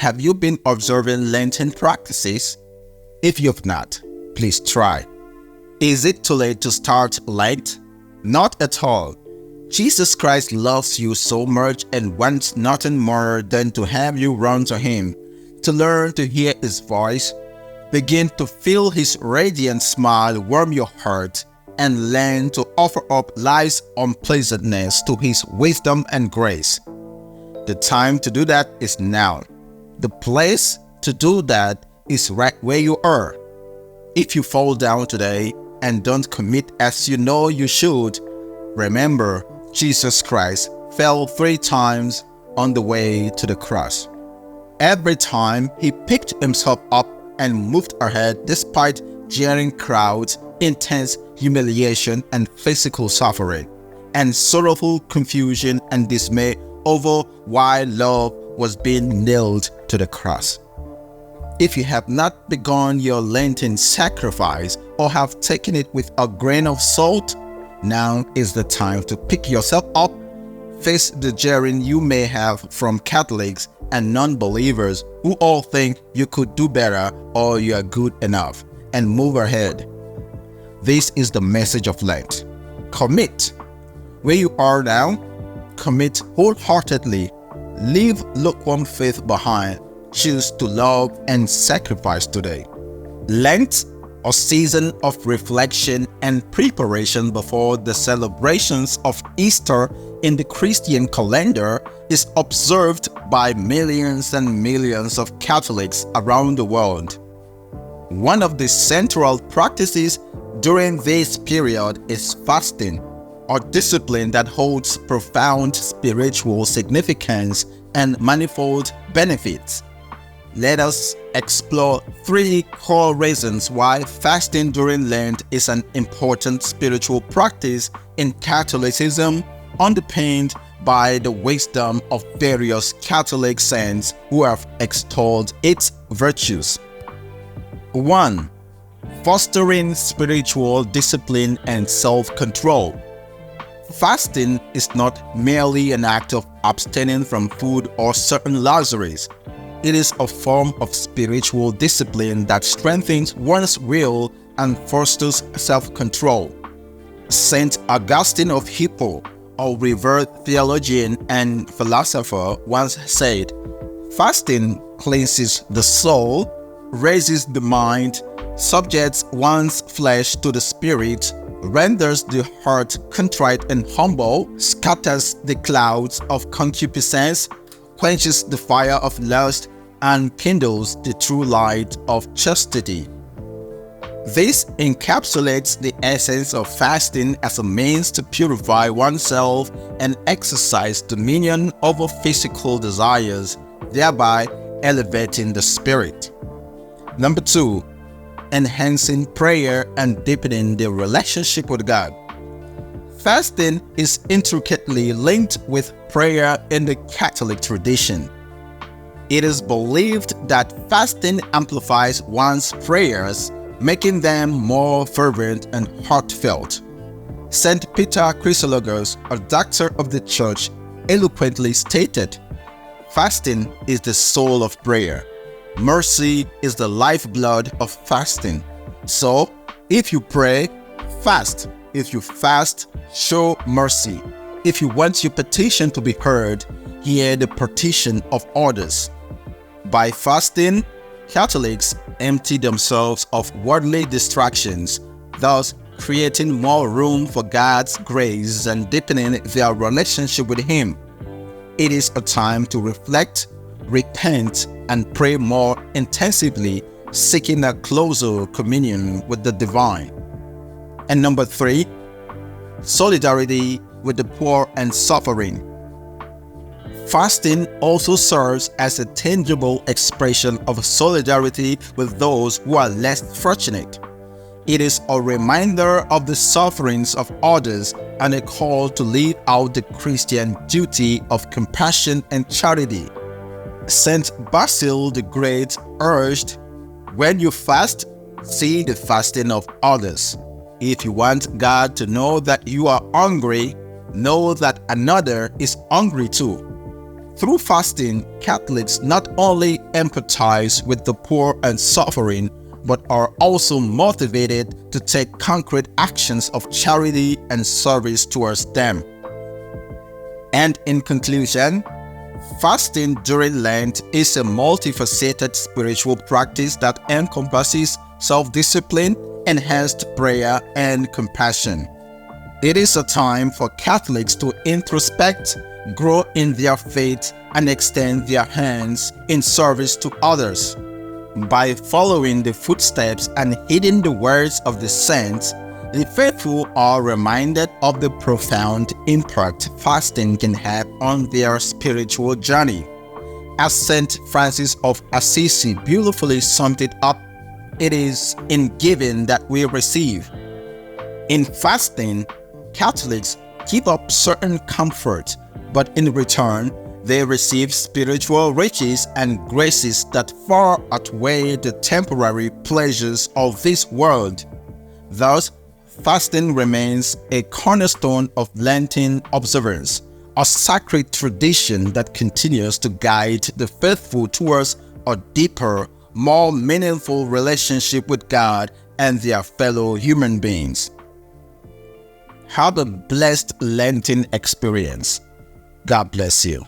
Have you been observing Lenten practices? If you've not, please try. Is it too late to start Lent? Not at all. Jesus Christ loves you so much and wants nothing more than to have you run to Him, to learn to hear His voice, begin to feel His radiant smile warm your heart, and learn to offer up life's unpleasantness to His wisdom and grace. The time to do that is now. The place to do that is right where you are. If you fall down today and don't commit as you know you should, remember Jesus Christ fell 3 times on the way to the cross. Every time He picked Himself up and moved ahead despite jeering crowds, intense humiliation and physical suffering, and sorrowful confusion and dismay over why love was being nailed to the cross. If you have not begun your Lenten sacrifice or have taken it with a grain of salt, now is the time to pick yourself up, face the jeering you may have from Catholics and non-believers who all think you could do better or you are good enough, and move ahead. This is the message of Lent. Commit. Where you are now, commit wholeheartedly. Leave lukewarm faith behind. Choose to love and sacrifice today. Lent, a season of reflection and preparation before the celebrations of Easter in the Christian calendar, is observed by millions and millions of Catholics around the world. One of the central practices during this period is fasting, a discipline that holds profound spiritual significance and manifold benefits. Let us explore 3 core reasons why fasting during Lent is an important spiritual practice in Catholicism, underpinned by the wisdom of various Catholic saints who have extolled its virtues. 1. Fostering spiritual discipline and self-control. Fasting is not merely an act of abstaining from food or certain luxuries. It is a form of spiritual discipline that strengthens one's will and fosters self-control. Saint Augustine of Hippo, a revered theologian and philosopher, once said, "Fasting cleanses the soul, raises the mind, subjects one's flesh to the spirit, renders the heart contrite and humble, scatters the clouds of concupiscence, quenches the fire of lust, and kindles the true light of chastity." This encapsulates the essence of fasting as a means to purify oneself and exercise dominion over physical desires, thereby elevating the spirit. Number 2. Enhancing prayer and deepening the relationship with God. Fasting is intricately linked with prayer in the Catholic tradition. It is believed that fasting amplifies one's prayers, making them more fervent and heartfelt. St. Peter Chrysologus, a doctor of the Church, eloquently stated, "Fasting is the soul of prayer. Mercy is the lifeblood of fasting. So, if you pray, fast. If you fast, show mercy. If you want your petition to be heard, hear the petition of others." By fasting, Catholics empty themselves of worldly distractions, thus creating more room for God's grace and deepening their relationship with Him. It is a time to reflect, repent, and pray more intensively, seeking a closer communion with the divine. And number 3, solidarity with the poor and suffering. Fasting also serves as a tangible expression of solidarity with those who are less fortunate. It is a reminder of the sufferings of others and a call to live out the Christian duty of compassion and charity. Saint Basil the Great urged, "When you fast, see the fasting of others. If you want God to know that you are hungry, know that another is hungry too." Through fasting, Catholics not only empathize with the poor and suffering, but are also motivated to take concrete actions of charity and service towards them. And in conclusion, fasting during Lent is a multifaceted spiritual practice that encompasses self-discipline, enhanced prayer, and compassion. It is a time for Catholics to introspect, grow in their faith, and extend their hands in service to others. By following the footsteps and heeding the words of the saints, the faithful are reminded of the profound impact fasting can have on their spiritual journey. As Saint Francis of Assisi beautifully summed it up, it is in giving that we receive. In fasting, Catholics give up certain comfort, but in return, they receive spiritual riches and graces that far outweigh the temporary pleasures of this world. Thus, fasting remains a cornerstone of Lenten observance, a sacred tradition that continues to guide the faithful towards a deeper, more meaningful relationship with God and their fellow human beings. Have a blessed Lenten experience. God bless you.